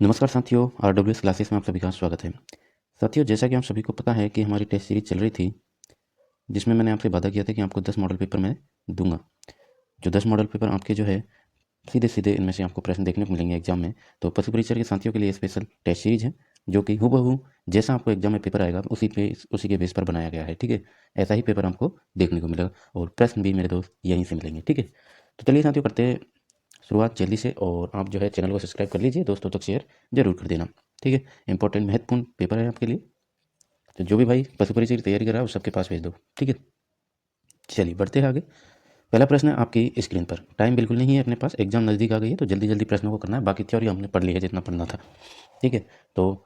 नमस्कार साथियों, RWS classes में आप सभी का स्वागत है। साथियों, जैसा कि आप सभी को पता है कि हमारी टेस्ट सीरीज चल रही थी, जिसमें मैंने आपसे वादा किया था कि आपको 10 मॉडल पेपर मैं दूंगा। जो 10 मॉडल पेपर आपके जो है सीधे सीधे इनमें से आपको प्रश्न देखने को मिलेंगे एग्जाम में। तो पशु परीक्षा के साथियों के लिए स्पेशल टेस्ट सीरीज है, जो कि हूबहू जैसा आपको एग्जाम में पेपर आएगा उसी के बेस पर बनाया गया है। ठीक है, ऐसा ही पेपर आपको देखने को मिलेगा और प्रश्न भी मेरे दोस्त यहीं से मिलेंगे। ठीक है, तो चलिए साथियों, करते हैं शुरुआत जल्दी से। और आप जो है चैनल को सब्सक्राइब कर लीजिए, दोस्तों तक शेयर जरूर कर देना। ठीक है, इंपॉर्टेंट महत्वपूर्ण पेपर है आपके लिए, तो जो भी भाई पशु परीक्षा की तैयारी कर रहा है उस सबके पास भेज दो। ठीक है, चलिए बढ़ते हैं आगे। पहला प्रश्न है आपकी स्क्रीन पर। टाइम बिल्कुल नहीं है अपने पास, एग्जाम नज़दीक आ गई है, तो जल्दी जल्दी प्रश्नों को करना है। बाकी थ्योरी हमने पढ़ ली है जितना पढ़ना था। ठीक है, तो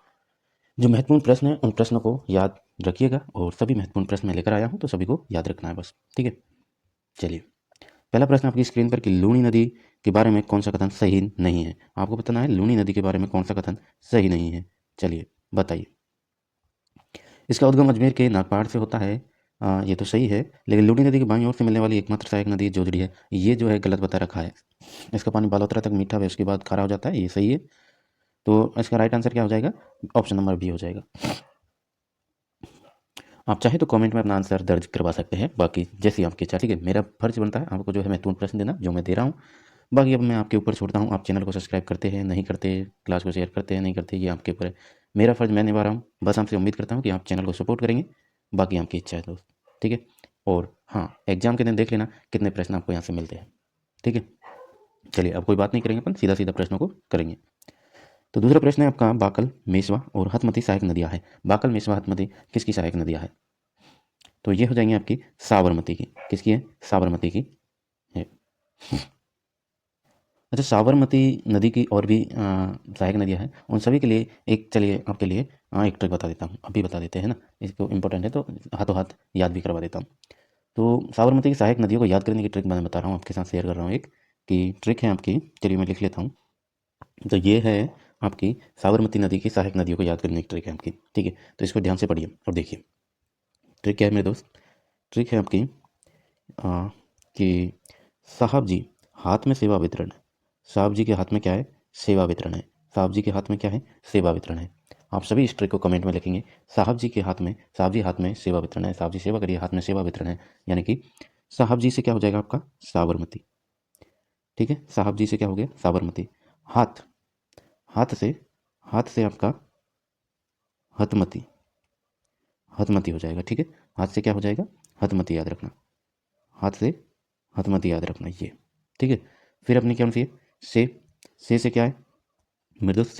जो महत्वपूर्ण प्रश्न है उन प्रश्नों को याद रखिएगा, और सभी महत्वपूर्ण प्रश्न मैं लेकर आया हूँ, तो सभी को याद रखना है बस। ठीक है, चलिए पहला प्रश्न आपकी स्क्रीन पर कि लूनी नदी के बारे में कौन सा कथन सही नहीं है। आपको बताना है लूनी नदी के बारे में कौन सा कथन सही नहीं है। चलिए बताइए। इसका उद्गम अजमेर के नागपाड़ से होता है। ये तो सही है, लेकिन लूनी नदी की बाईं ओर से मिलने वाली एकमात्र सहायक नदी जोजड़ी है। ये जो है गलत बता रखा है। इसका पानी बालोतरा तक मीठा है, उसके बाद खारा हो जाता है, ये सही है। तो इसका राइट आंसर क्या हो जाएगा? ऑप्शन नंबर बी हो जाएगा। आप चाहे तो कमेंट में अपना आंसर दर्ज करवा सकते हैं, बाकी जैसी आपकी इच्छा। ठीक है, मेरा फर्ज बनता है आपको जो है महत्वपूर्ण प्रश्न देना, जो मैं दे रहा हूँ। बाकी अब मैं आपके ऊपर छोड़ता हूँ, आप चैनल को सब्सक्राइब करते हैं नहीं करते, क्लास को शेयर करते हैं नहीं करते, ये आपके ऊपर है। मेरा फर्ज मैं निभा रहा हूँ, बस आपसे उम्मीद करता हूँ कि आप चैनल को सपोर्ट करेंगे। बाकी आपकी इच्छा है दोस्त। ठीक है, और हाँ, एग्जाम के दिन देख लेना कितने प्रश्न आपको यहाँ से मिलते हैं। ठीक है, चलिए अब कोई बात नहीं करेंगे, अपन सीधा सीधा प्रश्नों को करेंगे। तो दूसरा प्रश्न है आपका, बाकल, मेसवा और हथमती सहायक नदियाँ है। बाकल, मेसवा, हथमती किसकी सहायक नदियाँ है? तो ये हो जाएंगी आपकी साबरमती की। किसकी है? साबरमती की है। अच्छा, साबरमती नदी की और भी सहायक नदियाँ हैं, उन सभी के लिए एक, चलिए आपके लिए एक ट्रिक बता देता हूँ, अभी बता देते हैं ना, इसको इम्पोर्टेंट है तो हाथों हाथ याद भी करवा देता हूँ। तो साबरमती की सहायक नदियों को याद करने की ट्रिक मैं बता रहा हूँ, आपके साथ शेयर कर रहा हूँ एक, कि ट्रिक है आपकी। चलिए मैं लिख लेता हूँ। तो ये है आपकी साबरमती नदी की सहायक नदियों को याद करने की ट्रिक है आपकी। ठीक है, तो इसको ध्यान से पढ़िए और देखिए। ट्रिक क्या है मेरे दोस्त? ट्रिक है आपकी आ, कि साहब जी हाथ में सेवा वितरण है। साहब जी के हाथ में क्या है? सेवा वितरण है। साहब जी के हाथ में क्या है? सेवा वितरण है। आप सभी इस ट्रिक को कमेंट में लिखेंगे। साहब जी के हाथ में, साहब जी हाथ में सेवा वितरण है, साहब जी सेवा करिए, हाथ में सेवा वितरण है। यानी कि साहब जी से क्या हो जाएगा आपका? साबरमती। ठीक है, साहब जी से क्या हो गया? साबरमती। हाथ, हाथ से, हाथ से आपका हथमती, हथमती हो जाएगा। ठीक है, हाथ से क्या हो जाएगा? हथमती, याद रखना। हाथ से हथमती याद रखना ये। ठीक है, फिर अपनी क्या सी है? से क्या है मेरे दोस्त?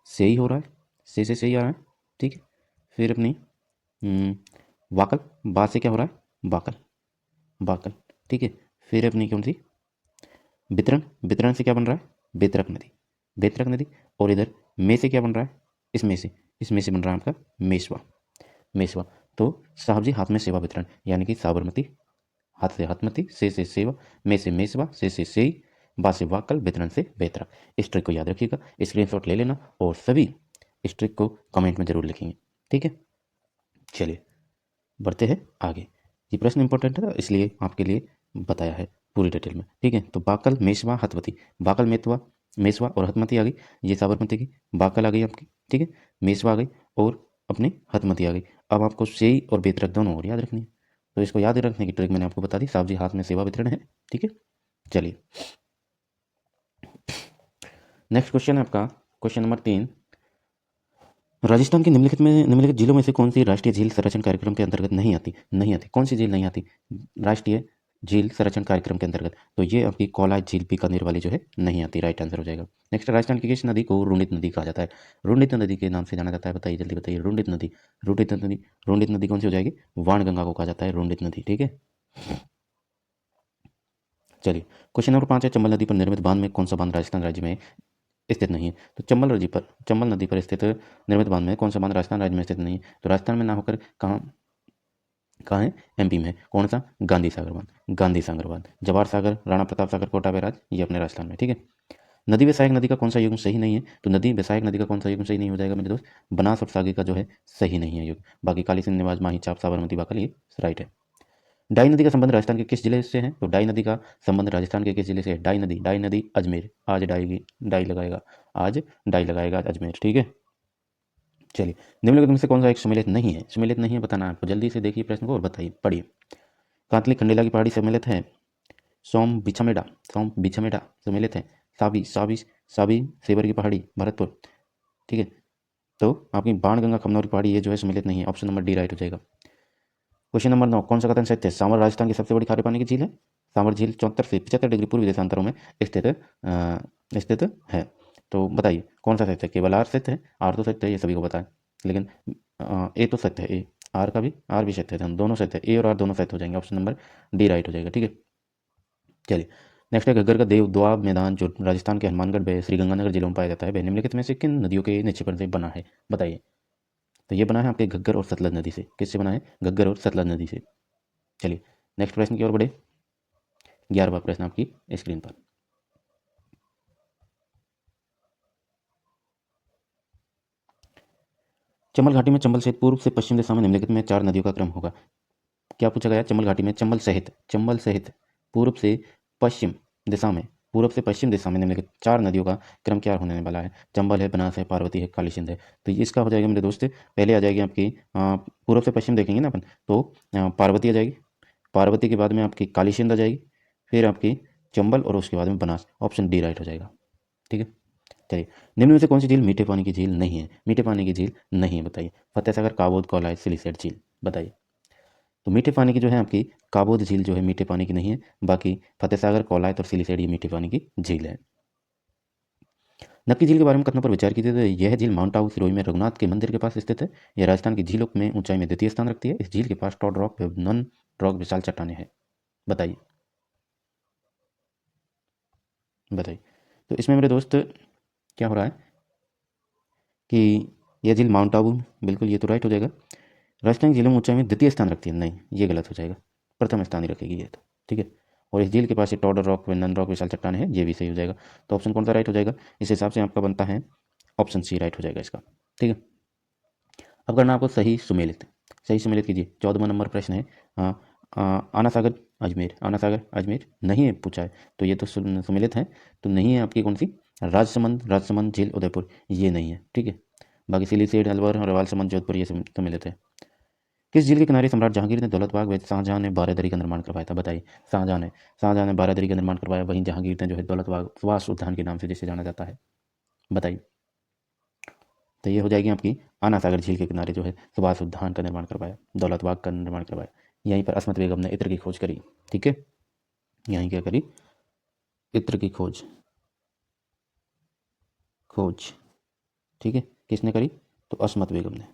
से ही हो रहा है, से ही आ रहा है। ठीक है, फिर अपनी वाकल, बा से क्या हो रहा है? Buccal, buccal. ठीक है, फिर अपनी कौन सी? वितरण, वितरण से क्या बन रहा है? बेतरक नदी, बेतरक नदी। और इधर में से क्या बन रहा है? इसमें से बन रहा है आपका मेसवा, मेसवा। तो साहब जी हाथ में सेवा वितरण, यानी कि साबरमती, हाथ से हाथमती, से सेवा, में से मेसवा, से सेई, बा से वाकल, वितरण से बेतरा। इस ट्रिक को याद रखिएगा, स्क्रीनशॉट ले लेना, और सभी इस ट्रिक को कमेंट में जरूर लिखेंगे। ठीक है, चलिए बढ़ते हैं आगे। ये प्रश्न इंपॉर्टेंट है, इसलिए आपके लिए बताया है पूरी डिटेल में। ठीक है, तो बाकल, मेसवा, हथमती। बाकल, मेतवा, मेसवा और हथमती आ गई, ये साबरमती की। बाकल आ गई आपकी। ठीक है, मेसवा आ गई, और अपनी हथमती आ गई। अब आपको सेई और बेतरक दोनों और याद रखनी है। तो इसको याद रखने की ट्रिक मैंने आपको बता दी। साहब जी हाथ में सेवा वितरण है। ठीक है, चलिए नेक्स्ट क्वेश्चन है आपका, क्वेश्चन नंबर 3। राजस्थान की निम्नलिखित जिलों में से कौन सी राष्ट्रीय झील संरक्षण कार्यक्रम के अंतर्गत नहीं आती? कौन सी झील नहीं आती राष्ट्रीय झील संरक्षण कार्यक्रम के अंतर्गत? तो ये आपकी कोलाय झील बीकानेर वाली जो है नहीं आती, राइट आंसर हो जाएगा। नेक्स्ट, राजस्थान की किस नदी को रुणित नदी कहा जाता है? रुणित नदी के नाम से जाना जाता है, बताइए जल्दी बताइए। रुणित नदी, रुणित नदी, रुणित नदी कौन सी हो जाएगी? वाणगंगा को कहा जाता है रुणित नदी। ठीक है, चलिए क्वेश्चन नंबर 5 है, चंबल नदी पर निर्मित बांध में कौन सा बांध राजस्थान राज्य में स्थित नहीं है? तो चंबल नदी पर स्थित निर्मित बांध में कौन सा बांध राजस्थान राज्य में स्थित नहीं है? तो राजस्थान में ना होकर कहाँ कहाँ है? MP में है। कौन सा? गांधी सागर बांध, गांधी सागर बांध। जवाहर सागर, राणा प्रताप सागर, कोटा बैराज, ये अपने राजस्थान में। ठीक है, नदी व सहायक नदी का कौन सा युग्म सही नहीं है? तो नदी व सहायक नदी का कौन सा युग्म सही नहीं हो जाएगा मेरे दोस्त? बनास और सागर का जो है सही नहीं है युग्म। बाकी काली सिंध, निवाज, माही, चाप, साबरमती, बाकल, ये राइट है। डाई नदी का संबंध राजस्थान के किस जिले से है? तो डाई नदी का संबंध राजस्थान के किस जिले से है? डाई नदी, अजमेर। आज डाई की डाई लगाएगा, आज डाई लगाएगा अजमेर। ठीक है, चलिए निम्नलिखित में से कौन सा एक सम्मिलित नहीं है? सम्मिलित नहीं है बताना है आपको। जल्दी से देखिए प्रश्न को और बताइए, पढ़िए। कांतली खंडेला की पहाड़ी सम्मिलित है। सोम बिछमेड़ा सम्मिलित है। साबी साबी साबी सेबर की पहाड़ी भरतपुर। ठीक है, तो आपकी बाणगंगा खमनौर की पहाड़ी ये जो है सम्मिलित नहीं है। ऑप्शन नंबर डी राइट हो जाएगा। क्वेश्चन नंबर 9, कौन सा कथन सत्य है? सावर राजस्थान की सबसे बड़ी खारे पानी की झील है। सावर झील 74 से 75 डिग्री पूर्वी देशांतरों में स्थित है। तो बताइए कौन सा सत्य है? केवल आर सत्य है? आर तो सत्य है, ये सभी को पता है, लेकिन ए तो सत्य है। ए आर का भी, आर भी सत्य है, दोनों सत्य है। ए और आर दोनों सत्य हो जाएंगे। ऑप्शन नंबर डी राइट हो जाएगा। ठीक है, चलिए नेक्स्ट है घग्गर का देव द्वाब मैदान जो राजस्थान के हनुमानगढ़ व श्रीगंगानगर जिलों में पाया जाता है, वह निम्नलिखित में से किन नदियों के निक्षेपण से बना है? बताइए। तो ये बना है आपके घग्गर और सतलज नदी से। किससे बना है? घग्गर और सतलज नदी से। चलिए नेक्स्ट प्रश्न की ओर बढ़े। 11वां प्रश्न आपकी स्क्रीन पर। चंबल घाटी में चंबल सहित पूर्व से पश्चिम दिशा में निम्नलिखित में 4 नदियों का क्रम होगा। क्या पूछा गया? चंबल घाटी में चंबल सहित पूर्व से पश्चिम दिशा में, पूर्व से पश्चिम दिशा में निम्नलिखित 4 नदियों का क्रम क्या होने वाला है? चंबल है, बनास है, पार्वती है, कालीसिंध है। तो ये इसका हो जाएगा मेरे दोस्त, पहले आ जाएगी आपकी पूर्व से पश्चिम देखेंगे ना अपन, तो पार्वती आ जाएगी। पार्वती के बाद में आपकी कालीसिंध आ जाएगी, फिर आपकी चंबल और उसके बाद में बनास। ऑप्शन डी राइट हो जाएगा। ठीक है, चलिए निम्न में से कौन सी झील मीठे पानी की झील नहीं है? मीठे पानी की झील नहीं है, बताइए। फतेह सागर, काबोद, कोलाई, सिलीसेट झील, बताइए। तो मीठे पानी की जो है आपकी काबोद झील जो है मीठे पानी की नहीं है, बाकी फतेह सागर, कोलायत और सिलीसेट ये मीठे पानी की झील है। नक्की झील के बारे में कथनों पर विचार कीजिए। तो यह झील माउंट आबू सिरोही में रघुनाथ के मंदिर के पास स्थित है। यह राजस्थान की झीलों में ऊंचाई में द्वितीय स्थान रखती है। इस झील के पास टॉड रॉक व नन रॉक विशाल चट्टानें हैं। बताइए बताइए। तो इसमें मेरे दोस्त क्या हो रहा है कि यह झील माउंट आबू, बिल्कुल ये तो राइट हो जाएगा। राजस्थान की झीलों में ऊंचाई में द्वितीय स्थान रखती है, नहीं ये गलत हो जाएगा, प्रथम स्थान ही रखेगी ये तो। ठीक है, और इस झील के पास ये टॉडर रॉक व नन रॉक विशाल चट्टान है, ये भी सही हो जाएगा। तो ऑप्शन कौन सा राइट हो जाएगा? इस हिसाब से आपका बनता है ऑप्शन सी राइट हो जाएगा इसका। ठीक है, अब करना आपको सही सुमेलित। सही सुमेलित कीजिए। 14वां नंबर प्रश्न है आना सागर अजमेर। आना सागर अजमेर नहीं है पूछा है, तो ये तो सुमेलित है। तो नहीं है आपकी कौन सी? राजसमंद झील उदयपुर, ये नहीं है। ठीक है, बाकी सिलीसेट, अलवर, रवालसमंद, जोधपुर ये सुमेलित है। किस झील के किनारे सम्राट जहांगीर ने दौलतबाग व शाहजहां ने बारादरी का निर्माण करवाया था? बताइए। शाहजहां ने बारादरी का निर्माण करवाया, वहीं जहांगीर ने जो है दौलतबाग सुभाष उद्यान के नाम से जिसे जाना जाता है। बताइए। तो ये हो जाएगी आपकी आना सागर झील के किनारे जो है सुभाष उद्यान का निर्माण करवाया, दौलतबाग का निर्माण करवाया। यहीं पर अस्मत बेगम ने इत्र की खोज करी। ठीक है, यहीं क्या करी? इत्र की खोज। ठीक है, किसने करी? तो अस्मत बेगम ने।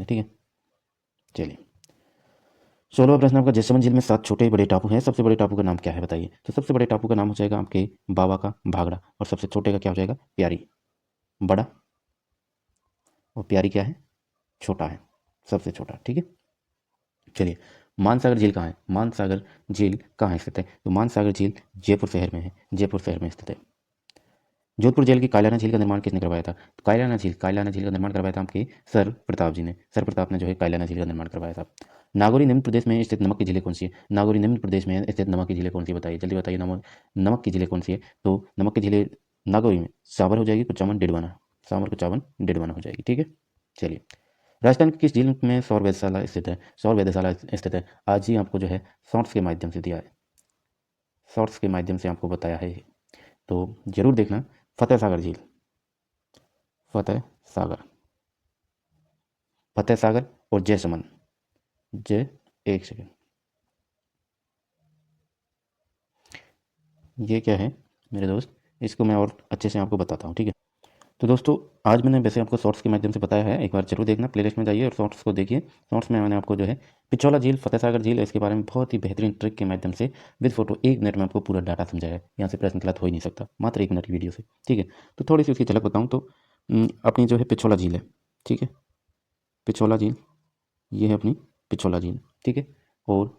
ठीक है, चलिए 16वां प्रश्न आपका। जैसलमेर झील में 7 छोटे बड़े टापू हैं, सबसे बड़े टापू का नाम क्या है? बताइए। तो सबसे बड़े टापू का नाम हो जाएगा आपके बाबा का भागड़ा, और सबसे छोटे का क्या हो जाएगा? प्यारी। बड़ा और प्यारी क्या है? छोटा है, सबसे छोटा। ठीक है, चलिए मानसागर झील कहाँ है? मानसागर झील कहाँ स्थित है? तो मानसागर झील जयपुर शहर में है, जयपुर शहर में स्थित है। जोधपुर जेल की कायलाना झील का निर्माण किसने करवाया था? तो कायलाना झील का निर्माण करवाया था आपके सर प्रताप जी ने। सर प्रताप ने जो है कायलाना झील का निर्माण करवाया था। नागौरी निम्न प्रदेश में स्थित नमक की झीलें कौन सी है? नागौरी निम्न प्रदेश में स्थित नमक की झीलें कौन सी? बताइए जल्दी बताइए। नमक की झीलें कौन सी है? तो नमक की झीलें नागौरी में साबर हो जाएगी, कुचामन, डेडवाना। साबर, कुचामन, डेडवाना हो जाएगी। ठीक है, चलिए राजस्थान की किस झील में सौर वेधशाला स्थित है? सौर वेधशाला स्थित है, आज ही आपको जो है शॉर्ट्स के माध्यम से दिया है, शॉर्ट्स के माध्यम से आपको बताया है, तो जरूर देखना। फतेह सागर झील, फतेह सागर, फतेह सागर और जयसमंद। जय, एक सेकेंड, ये क्या है मेरे दोस्त, इसको मैं और अच्छे से आपको बताता हूँ। ठीक है, तो दोस्तों आज मैंने वैसे आपको शॉर्ट्स के माध्यम से बताया है, एक बार जरूर देखना, प्लेलिस्ट में जाइए और शॉर्ट्स को देखिए। शॉर्ट्स में मैंने आपको जो है पिछौला झील, फतेह सागर झील, इसके बारे में बहुत ही बेहतरीन ट्रिक के माध्यम से विद फोटो 1 मिनट में आपको पूरा डाटा समझाया है। यहाँ से प्रश्न गलत हो ही नहीं सकता, मात्र 1 मिनट की वीडियो से। ठीक है, तो थोड़ी सी उसकी झलक बताऊँ तो अपनी जो है पिछौला झील है। ठीक है, पिछौला झील, ये है अपनी पिछौला झील। ठीक है, और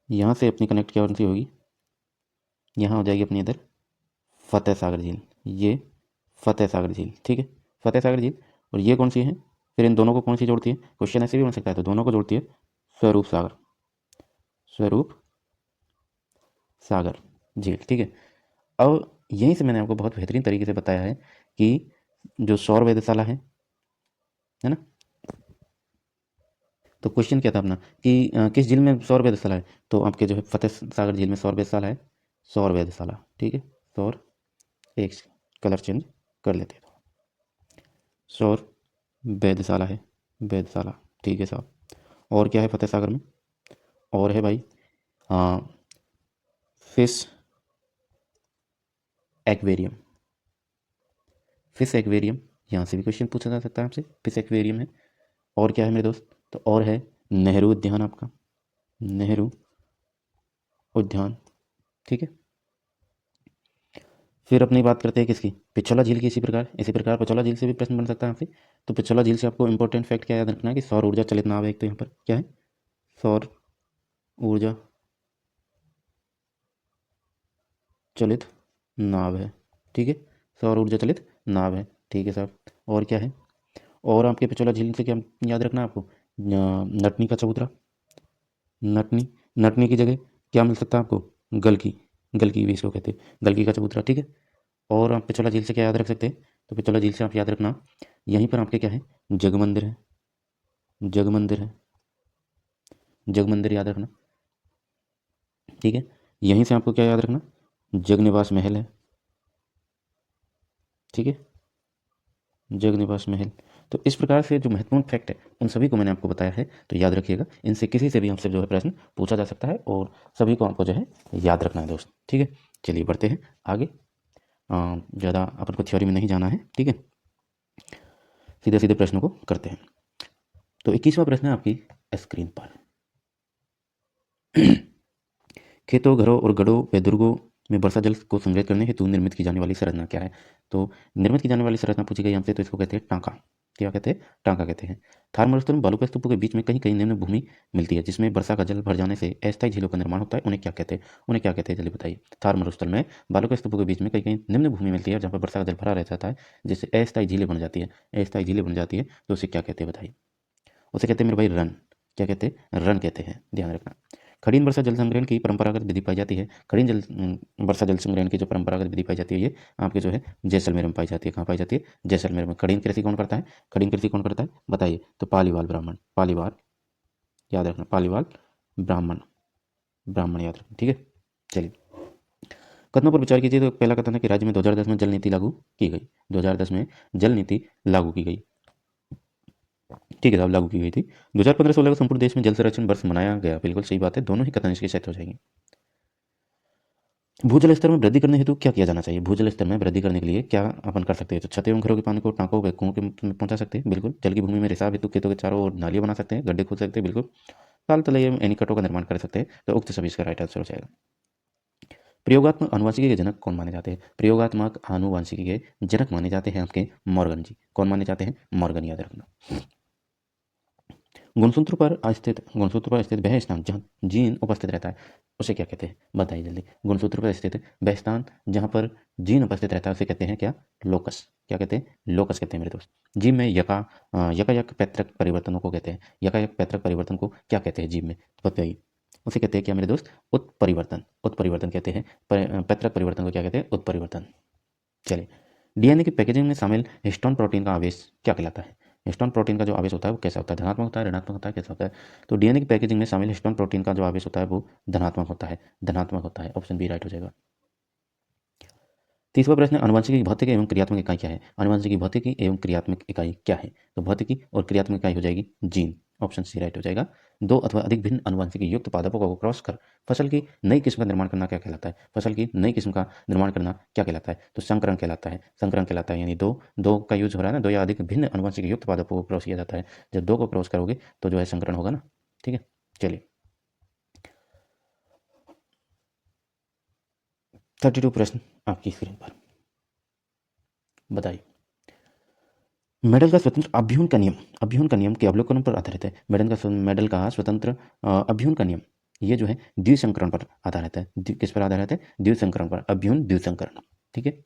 यहाँ से अपनी कनेक्ट क्या कौन सी होगी? यहाँ हो जाएगी अपनी इधर फतेह सागर झील, ये फतेह सागर झील। ठीक है, फतेह सागर झील, और ये कौन सी है? फिर इन दोनों को कौन सी जोड़ती है? क्वेश्चन ऐसे भी बन सकता है, तो दोनों को जोड़ती है स्वरूप सागर। स्वरूप सागर झील। ठीक है, अब यहीं से मैंने आपको बहुत बेहतरीन तरीके से बताया है कि जो सौर वेधशाला है ना, तो क्वेश्चन क्या था अपना कि किस झील में सौर वेधशाला है, तो आपके जो है फतेह सागर झील में सौर वेधशाला है, सौर वेधशाला। ठीक है, सौर, एक कलर चेंज कर लेते हैं, सौर वेधशाला है, वेधशाला। ठीक है साहब, और क्या है फतेह सागर में, और है भाई फिश एक्वेरियम, फिश एक्वेरियम, यहाँ से भी क्वेश्चन पूछा जा सकता है आपसे, फिश एक्वेरियम है। और क्या है मेरे दोस्त, तो और है नेहरू उद्यान, आपका नेहरू उद्यान। ठीक है, फिर अपनी बात करते हैं किसकी, पिछोला झील की। इसी प्रकार पिछोला झील से भी प्रश्न बन सकता है आपसे। तो पिछोला झील से आपको इंपॉर्टेंट फैक्ट क्या याद रखना है कि सौर ऊर्जा चलित नाव है एक, तो यहाँ पर क्या है, सौर ऊर्जा चलित नाव है। ठीक है, सौर ऊर्जा चलित नाव है। ठीक है साहब, और क्या है, और आपके पिछोला झील से क्या याद रखना है आपको, नटनी का चबूतरा, नटनी, नटनी की जगह क्या मिल सकता है आपको, गलकी, गलकी भी इसको कहते हैं, गलकी का चबूतरा। ठीक है, और आप पिछोला झील से क्या याद रख सकते हैं, तो पिछोला झील से आप याद रखना, यहीं पर आपके क्या है, जग मंदिर है, जग मंदिर है, जग मंदिर याद रखना। ठीक है, यहीं से आपको क्या याद रखना, जग निवास महल है। ठीक है, जग निवास महल। तो इस प्रकार से जो महत्वपूर्ण फैक्ट है उन सभी को मैंने आपको बताया है, तो याद रखिएगा, इनसे किसी से भी हमसे जो है प्रश्न पूछा जा सकता है और सभी को आपको जो है याद रखना है दोस्त। ठीक है, चलिए बढ़ते हैं आगे, ज़्यादा अपन को थ्योरी में नहीं जाना है। ठीक है, सीधे सीधे प्रश्नों को करते हैं। तो 21वां प्रश्न है आपकी स्क्रीन पर। खेतों, घरों और गढ़ों व दुर्गों में वर्षा जल को संग्रहित करने हेतु निर्मित की जाने वाली संरचना क्या है। तो निर्मित की जाने वाली संरचना पूछी गई हमसे, तो इसको कहते हैं टांका। क्या कहते हैं, टांका कहते हैं। थार मरुस्थल में बालू के स्तूपों के बीच में कहीं कहीं निम्न भूमि मिलती है जिसमें वर्षा का जल भर जाने से अस्थायी झीलों का निर्माण होता है, उन्हें क्या कहते हैं, उन्हें क्या कहते हैं, जल्दी बताइए। थार मरुस्थल में बालू के स्तूपों के बीच में कहीं कहीं निम्न भूमि मिलती है जहाँ पर वर्षा का जल भरा रह जाता है, जिससे अस्थायी झीलें बन जाती है, अस्थायी झीलें बन जाती है, तो उसे क्या कहते हैं बताइए। उसे कहते हैं मेरे भाई रन। क्या कहते हैं, रन कहते हैं, ध्यान रखना। खड़ीन वर्षा जल संग्रहण की परंपरागत विधि पाई जाती है, खड़ीन वर्षा जल संग्रहण की जो परंपरागत विधि पाई जाती है ये आपके जो है जैसलमेर में पाई जाती है। कहाँ पाई जाती है, जैसलमेर में। खड़ीन कृषि कौन करता है, खड़ीन कृषि कौन करता है बताइए, तो पालीवाल ब्राह्मण, पालीवाल याद रखना, पालीवाल ब्राह्मण, ब्राह्मण याद रखना। ठीक है, चलिए कथनों पर विचार कीजिए। तो पहला कथन है कि राज्य में 2010 में जल नीति लागू की गई, 2010 में जल नीति लागू की गई। ठीक है साहब, लागू की गई थी। 2015-16 को संपूर्ण देश में जल संरक्षण वर्ष मनाया गया, बिल्कुल सही बात है, दोनों ही कथन इसके सेट हो जाएंगे। भूजल स्तर में वृद्धि करने हेतु क्या किया जाना चाहिए, भूजल स्तर में वृद्धि करने के लिए क्या अपन कर सकते हैं, तो छत एवं घरों के पानी को टाँकों व कुओं के में पहुंचा सकते हैं, बिल्कुल। जल की भूमि में रिसाव हेतु खेतों के चारों ओर नालियां बना सकते हैं, गड्ढे खोद सकते हैं, बिल्कुल। ताल तलैया एवं एनीकटों का निर्माण कर सकते हैं, तो उक्त सभी इसका राइट आंसर हो जाएगा। प्रयोगात्मक आनुवंशिकी के जनक कौन माने जाते हैं, प्रयोगात्मक आनुवंशिकी के जनक माने जाते हैं आपके मॉर्गन जी। कौन माने जाते हैं, मॉर्गन, याद रखना। गुणसूत्र पर स्थित वह स्थान जहाँ जीन उपस्थित रहता है उसे क्या कहते हैं बताइए जल्दी। गुणसूत्र पर स्थित वह स्थान जहाँ पर जीन उपस्थित रहता है उसे कहते हैं क्या, लोकस। क्या कहते हैं, लोकस कहते हैं मेरे दोस्त। जीव में यकायक पैतृक परिवर्तनों को कहते हैं, यकायक पैतृक परिवर्तन को क्या कहते हैं जीव में, बताइए। उसे कहते हैं क्या मेरे दोस्त, उत्परिवर्तन, उत्परिवर्तन कहते हैं। पैतृक परिवर्तन को क्या कहते हैं, उत्परिवर्तन। चलिए, डीएनए की पैकेजिंग में शामिल हिस्टोन प्रोटीन का आवेश क्या कहलाता है, हिस्टोन प्रोटीन का जो आवेश होता है वो कैसा होता है, धनात्मक होता है, ऋणात्मक होता है, कैसा होता है। तो डीएनए की पैकेजिंग में शामिल हिस्टोन प्रोटीन का जो आवेश होता है वो धनात्मक होता है, धनात्मक होता है, ऑप्शन बी राइट हो जाएगा। 30वां प्रश्न, आनुवंशिकी की भौतिक एवं क्रियात्मक इकाई क्या है, आनुवंशिकी की भौतिकी एवं क्रियात्मक इकाई क्या है, तो भौतिकी और क्रियात्मक इकाई हो जाएगी जीन, ऑप्शन सी राइट हो जाएगा। दो अथवा अधिक भिन्न आनुवंशिकी युक्त पादपों को क्रॉस कर फसल की नई किस्म का निर्माण करना क्या कहलाता है, फसल की नई किस्म का निर्माण करना क्या कहलाता है, तो संकरण कहलाता है, संकरण कहलाता है। यानी दो दो का यूज हो रहा है ना, दो या अधिक भिन्न आनुवंशिकी युक्त पादपों को क्रॉस किया जाता है, जब दो को क्रॉस करोगे तो जो है संकरण होगा ना। ठीक है, चलिए 32 प्रश्न आपकी स्क्रीन पर, बताइए। मेडल का स्वतंत्र अभ्यूहन का नियम, अभ्यूहन का नियम के अवलोकन पर आधारित है। मेडल का स्वतंत्र अभ्यूहन का नियम ये जो है द्विसंकरण पर आधारित है। किस पर आधारित है, द्विसंकरण पर, अभ्यूहन द्विसंकरण। ठीक है,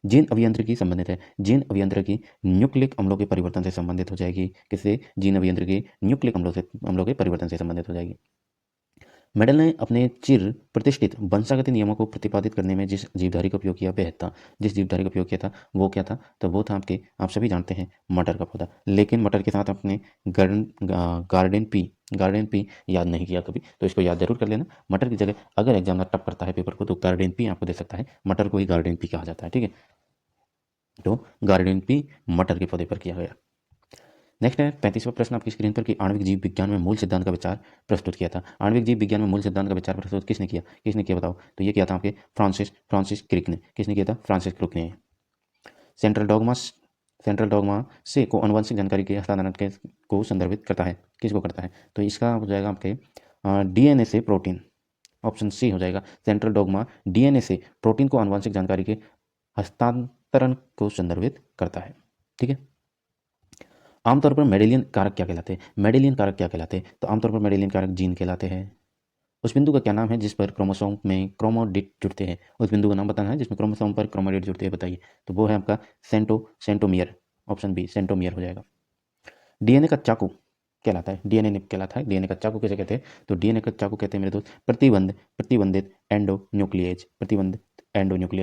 जीन अभियांत्रिकी संबंधित है, जीन अभियांत्रिकी न्यूक्लिक अम्लों के परिवर्तन से संबंधित हो जाएगी, किससे, जीन अभियांत्रिकी न्यूक्लिक अम्लों के परिवर्तन से संबंधित हो जाएगी। मेडल ने अपने चिर प्रतिष्ठित वंशागत नियमों को प्रतिपादित करने में जिस जीवधारी का उपयोग किया वह था, जिस जीवधारी का उपयोग किया था वो क्या था, तो वो था आपके, आप सभी जानते हैं, मटर का पौधा। लेकिन मटर के साथ आपने गार्डन पी याद नहीं किया कभी, तो इसको याद जरूर कर लेना। मटर की जगह अगर एग्जामिनर टप करता है पेपर को तो गार्डन पी आपको दे सकता है, मटर को ही गार्डन पी कहा जाता है, ठीक है। तो गार्डन पी मटर के पौधे पर किया गया। नेक्स्ट है 35वां प्रश्न आपकी स्क्रीन पर कि आणविक जीव विज्ञान में मूल सिद्धांत का विचार प्रस्तुत किया था। आणविक जीव विज्ञान में मूल सिद्धांत का विचार प्रस्तुत किसने किया बताओ, तो ये किया था आपके फ्रांसिस क्रिक ने। किसने किया था? फ्रांसिस क्रिक ने। सेंट्रल डॉगमा सेंट्रल डॉगमा से को आनुवंशिक जानकारी के हस्तांतरण को संदर्भित करता है, किसको करता है, तो इसका हो जाएगा आपके डीएनए से प्रोटीन, ऑप्शन सी हो जाएगा। सेंट्रल डॉगमा डीएनए से प्रोटीन को आनुवंशिक जानकारी के हस्तांतरण को संदर्भित करता है, ठीक है। आमतौर पर मेडेलियन कारक क्या कहलाते हैं? मेडेलियन कारक क्या कहलाते हैं? तो आमतौर पर मेडेलियन कारक जीन कहलाते हैं। उस बिंदु का क्या नाम है जिस पर क्रोमोसोम में क्रोमोडिट जुड़ते हैं? उस बिंदु का नाम बताना है जिसमें क्रोमोसोम पर क्रोमोडिट जुड़ते हैं, बताइए। तो वो है आपका सेंटोमियर, ऑप्शन बी सेंटोमियर हो जाएगा। डीएनए का चाकू कहलाता है, डीएनए कहलाता है, डीएनए का चाकू कैसे कहते हैं? तो डीएनए का चाकू कहते हैं मेरे दोस्त प्रतिबंधित एंडोन्यूक्लियज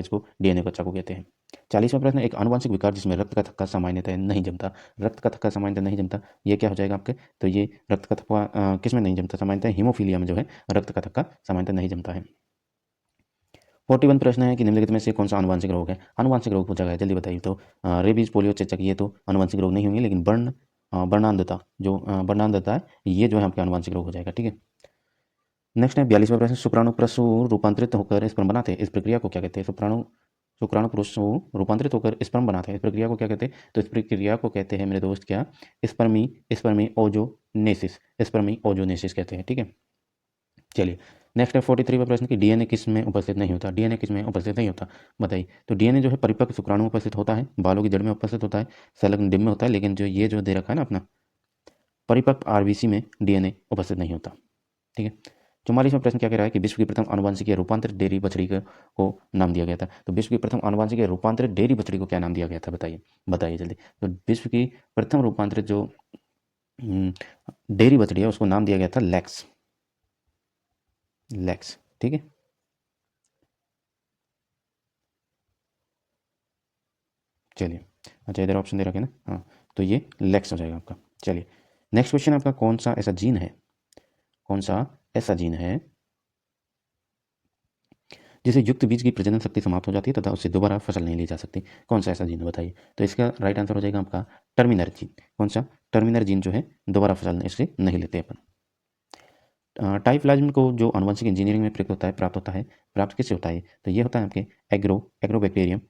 को डीएनए का चाकू कहते हैं। 40वां प्रश्न, एक आनुवंशिक विकार जिसमें रक्त का थक्का सामान्यतः नहीं जमता। रक्त का थक्का सामान्यतः नहीं जमता, ये क्या हो जाएगा आपके? तो ये रक्त का थक्का किस में नहीं जमता? सामान्यतः हीमोफीलिया में जो है रक्त का थक्का सामान्यतः नहीं जमता है। 41 प्रश्न है कि निम्नलिखित में से कौन सा आनुवंशिक रोग है? आनुवंशिक रोग पूछा गया, जल्दी बताइए। तो रेबीज, पोलियो, चेचक, ये तो आनुवंशिक रोग नहीं होंगे, लेकिन वर्णांधता है, ये जो है आपके आनुवंशिक रोग हो जाएगा, ठीक है। नेक्स्ट है 42वां प्रश्न, शुक्राणु प्रसु रूपांतरित होकर स्पर्म बनाते हैं, इस प्रक्रिया को क्या कहते हैं? शुक्राणु पुरुष रूपांतरित होकर स्पर्म बनाते हैं, इस प्रक्रिया को क्या कहते हैं? तो इस प्रक्रिया को कहते हैं मेरे दोस्त क्या? स्पर्मी ओजोनेसिस कहते हैं, ठीक है। चलिए नेक्स्ट है 43वां प्रश्न कि डीएनए किस में उपस्थित नहीं होता? डीएनए किस में उपस्थित नहीं होता, बताइए। तो डीएनए जो है परिपक्व शुक्राणु में उपस्थित होता है, बालों की जड़ में उपस्थित होता है, संलग्न डिंब में होता है, लेकिन जो ये जो दे रखा है ना अपना परिपक्व आरबीसी में डीएनए उपस्थित नहीं होता, ठीक है। 44वां प्रश्न क्या कह रहा है कि विश्व की प्रथम आनुवंशिक रूपांतरित डेयरी बछड़ी को नाम दिया गया था। तो विश्व की प्रथम आनुवंशिक रूपांतरित डेयरी बछड़ी को क्या नाम दिया गया था, बताइए जल्दी। तो विश्व की प्रथम रूपांतरित जो डेयरी बछड़ी है उसको नाम दिया गया था लैक्स, ठीक है। चलिए अच्छा, इधर ऑप्शन दे रखे ना, हाँ, तो ये लैक्स हो जाएगा आपका। चलिए नेक्स्ट क्वेश्चन आपका, कौन सा ऐसा जीन है जिसे युक्त बीज की प्रजनन शक्ति समाप्त हो जाती है तथा उससे दोबारा फसल नहीं ली जा सकती? कौन सा ऐसा जीन है, बताइए। तो इसका राइट आंसर हो जाएगा आपका टर्मिनर जीन। कौन सा? टर्मिनर जीन जो है दोबारा फसल इससे नहीं लेते अपन। टाइप्लाज्म को जो आनुवंशिक इंजीनियरिंग में प्राप्त किससे होता है? तो ये होता है आपके एग्रोबैक्टीरियम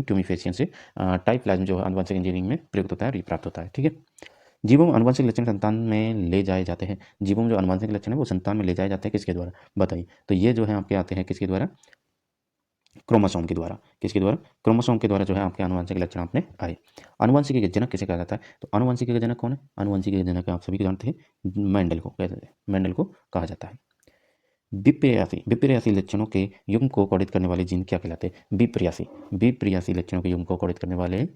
ट्यूमीफेसियंस से टाइप्लाज्म जो आनुवंशिक इंजीनियरिंग में प्रयुक्त होता है और ये प्राप्त होता है, ठीक है। जीवों में आनुवंशिक लक्षण संतान में ले जाए जाते हैं, जीवों में जो आनुवंशिक लक्षण है वो संतान में ले जाए जाते हैं, किसके द्वारा, बताइए। तो ये जो है आपके आते हैं किसके द्वारा? क्रोमोसोम के द्वारा। किसके द्वारा? क्रोमोसोम के द्वारा जो है आपके आनुवंशिक लक्षण आपने आए। आनुवंशिकी के जनक किसे कहा जाता है? तो आनुवंशिकी का जनक कौन है? आनुवंशिकी के जनक आप सभी को जानते हैं, मेंडल को कहा जाता है। विपर्यासी लक्षणों के युग्म को कोडित करने वाले जीन क्या कहलाते हैं? विपर्यासी लक्षणों के युग्म को कोडित करने वाले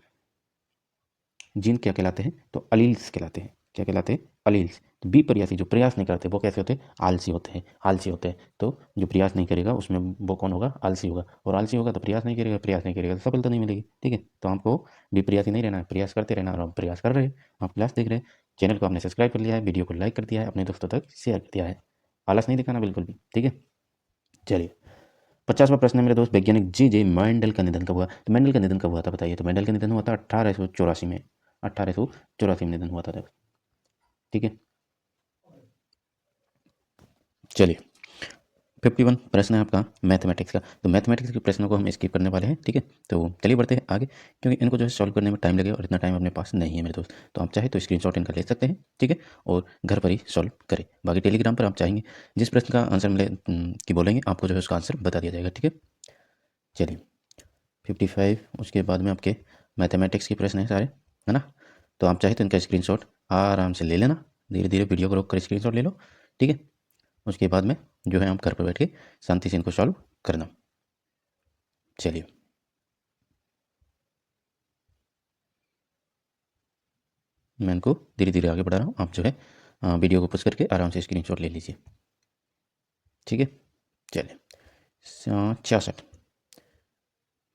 जीन क्या कहलाते हैं? तो अलील्स कहलाते हैं। क्या कहलाते हैं? अलील्स। तो विपर्यासी जो प्रयास नहीं करते वो कैसे होते हैं? आलसी होते हैं। तो जो प्रयास नहीं करेगा उसमें वो कौन होगा? आलसी होगा, और आलसी होगा तो प्रयास नहीं करेगा तो सफलता नहीं मिलेगी, ठीक है। तो हमको विपर्यासी नहीं रहना है, प्रयास करते रहना, और हम प्रयास कर रहे हैं, आप क्लास देख रहे हैं, चैनल को आपने सब्सक्राइब कर लिया है, वीडियो को लाइक कर दिया है, अपने दोस्तों तक शेयर कर दिया है, आलस नहीं दिखाना बिल्कुल भी, ठीक है। चलिए 50वां प्रश्न है मेरे दोस्त, वैज्ञानिक जे मेंडल का निधन कब हुआ? तो मेंडल का निधन कब हुआ था, बताइए। तो मेंडल का निधन हुआ था 1884 में, 1884 में निधन हुआ था, ठीक है। चलिए 51 प्रश्न है आपका मैथमेटिक्स का। तो मैथमेटिक्स के प्रश्नों को हम स्किप करने वाले हैं, ठीक है। तो चलिए बढ़ते हैं आगे, क्योंकि इनको जो है सॉल्व करने में टाइम लगेगा और इतना टाइम अपने पास नहीं है मेरे दोस्त। तो आप चाहे तो स्क्रीनशॉट इनका ले सकते हैं, ठीक है, और घर पर ही सॉल्व करें। बाकी टेलीग्राम पर आप चाहेंगे जिस प्रश्न का आंसर मिले कि बोलेंगे, आपको जो है उसका आंसर बता दिया जाएगा, ठीक है। चलिए 55, उसके बाद में आपके मैथमेटिक्स के प्रश्न हैं सारे, है ना। तो आप चाहे तो इनका स्क्रीनशॉट आराम से ले लेना, धीरे धीरे वीडियो को रोक कर स्क्रीनशॉट ले लो, ठीक है। उसके बाद में जो है आप घर पर बैठ के शांति से इनको सॉल्व करना। चलिए मैं इनको धीरे धीरे आगे बढ़ा रहा हूँ, आप जो है वीडियो को पुश करके आराम से स्क्रीनशॉट ले लीजिए। ठीक है, चलिए 66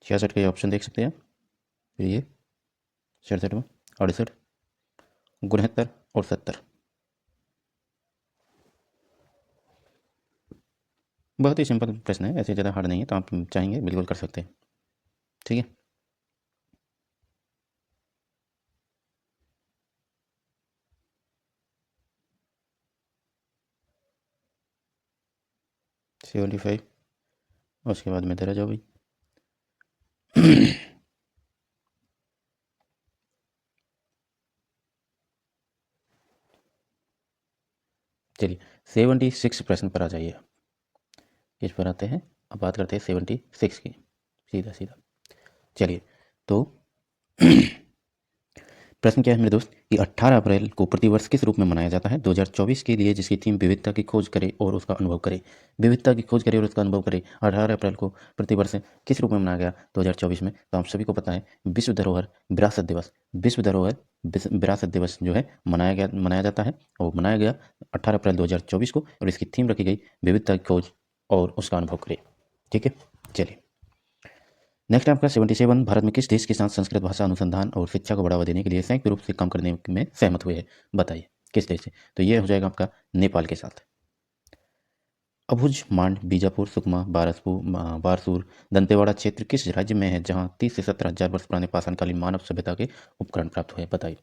66 का ये ऑप्शन देख सकते हैं आप। फिर ये 67 में 68 69 और 70। बहुत ही सिंपल प्रश्न है, ऐसे ज़्यादा हार्ड नहीं है, तो आप चाहेंगे बिल्कुल कर सकते हैं। ठीक है, सेवेंटी फाइव, उसके बाद में तेरह जाओ भाई। चलिए 76 प्रश्न पर आ जाइए। किस पर आते हैं, अब बात करते हैं 76 की, सीधा सीधा। चलिए तो प्रश्न क्या है मेरे दोस्त कि 18 अप्रैल को प्रतिवर्ष किस रूप में मनाया जाता है 2024 के लिए, जिसकी थीम विविधता की खोज करे और उसका अनुभव करे। विविधता की खोज करे और उसका अनुभव करे 18 अप्रैल को प्रतिवर्ष किस रूप में मनाया गया 2024 में, तो आप सभी को पता है विश्व धरोहर विरासत दिवस। विश्व धरोहर विरासत दिवस जो है मनाया जाता है, और मनाया गया 18 अप्रैल 2024 को, और इसकी थीम रखी गई विविधता की खोज और उसका अनुभव करे। ठीक है, चलिए नेक्स्ट आपका 77, भारत में किस देश के साथ संस्कृत भाषा अनुसंधान और शिक्षा को बढ़ावा देने के लिए संयुक्त रूप से काम करने में सहमत हुए हैं, बताइए किस देश से। तो ये हो जाएगा आपका नेपाल के साथ। अभुज, मांड, बीजापुर, सुकमा, बारसूर, दंतेवाड़ा क्षेत्र किस राज्य में है जहां 30 से 17 हजार वर्ष पुराने पाषाणकालीन मानव सभ्यता के उपकरण प्राप्त हुए, बताइए।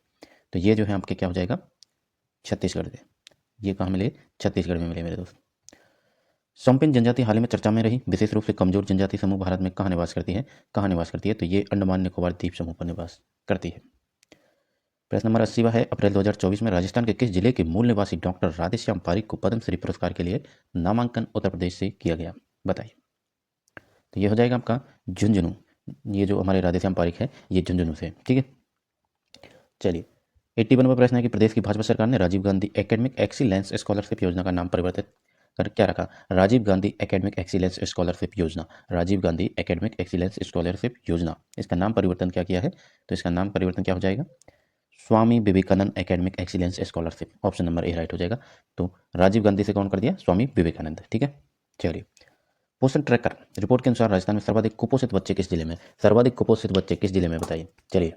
तो ये जो है आपके क्या हो जाएगा, छत्तीसगढ़ से। ये कहाँ मिले, छत्तीसगढ़ में मिले मेरे दोस्त। सोम्पेन जनजाति हाल ही में चर्चा में रही, विशेष रूप से कमजोर जनजाति समूह भारत में कहाँ निवास करती है, कहाँ निवास करती है, तो ये अंडमान निकोबार द्वीप समूह पर निवास करती है। प्रश्न नंबर 80 है, अप्रैल 2024 में राजस्थान के किस जिले के मूल निवासी डॉक्टर राधेश्याम पारिक को पद्मश्री पुरस्कार के लिए नामांकन उत्तर प्रदेश से किया गया, बताइए। तो ये हो जाएगा आपका झुंझुनू। ये जो हमारे राधेश्याम पारिक है ये झुंझुनू से, ठीक है। चलिए 81वां प्रश्न है कि प्रदेश की भाजपा सरकार ने Rajiv Gandhi academic excellence scholarship योजना का नाम परिवर्तित कर क्या रखा, Rajiv Gandhi academic excellence scholarship योजना। Rajiv Gandhi academic excellence scholarship योजना, इसका नाम परिवर्तन क्या किया है, तो इसका नाम परिवर्तन क्या हो जाएगा, Swami Vivekananda academic excellence scholarship. Option number A right हो जाएगा। तो राजीव गांधी से कौन कर दिया, स्वामी विवेकानंद। ठीक है, चलिए पोषण ट्रैकर रिपोर्ट के अनुसार राजस्थान में सर्वाधिक कुपोषित बच्चे किस जिले में, सर्वाधिक कुपोषित बच्चे किस जिले में, बताइए। चलिए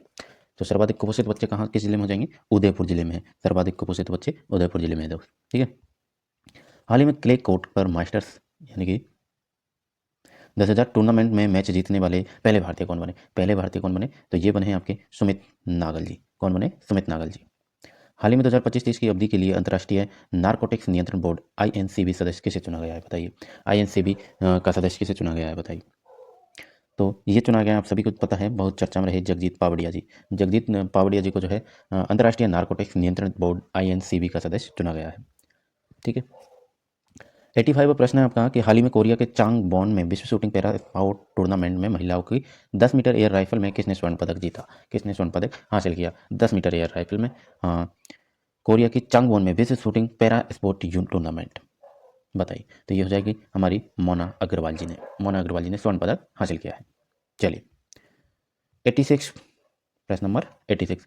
तो सर्वाधिक कुपोषित बच्चे कहाँ किस जिले में हो जाएंगे, उदयपुर जिले में है। सर्वाधिक कुपोषित बच्चे उदयपुर जिले में है दोस्त। ठीक है, हाल ही में क्ले कोर्ट पर मास्टर्स यानी कि 10,000 टूर्नामेंट में मैच जीतने वाले पहले भारतीय कौन बने, पहले भारतीय कौन बने, तो ये बने हैं आपके सुमित नागल जी। कौन बने, सुमित नागल जी। हाल ही में 2025-30 की अवधि के लिए अंतर्राष्ट्रीय नारकोटिक्स नियंत्रण बोर्ड आईएनसीबी सदस्य किसे चुना गया है, बताइए। आईएनसीबी का सदस्य किसे चुना गया है, बताइए। तो ये चुना गया, आप सभी को पता है, बहुत चर्चा में रहे जगजीत पावड़िया जी। जगजीत पावड़िया जी को जो है अंतर्राष्ट्रीय नारकोटिक्स नियंत्रण बोर्ड आईएनसीबी का सदस्य चुना गया है। ठीक है, 85वां प्रश्न है आपका कि हाल ही में कोरिया के चांगबॉन में विश्व शूटिंग पैरा स्पोर्ट टूर्नामेंट में महिलाओं की 10 मीटर एयर राइफल में किसने स्वर्ण पदक जीता, किसने स्वर्ण पदक हासिल किया 10 मीटर एयर राइफल में, कोरिया की चांगवोन में विश्व शूटिंग पैरा स्पोर्ट टूर्नामेंट, बताइए। तो ये हो जाएगी हमारी मोना अग्रवाल जी ने, मोना अग्रवाल जी ने स्वर्ण पदक हासिल किया है। चलिए 86, प्रश्न नंबर 86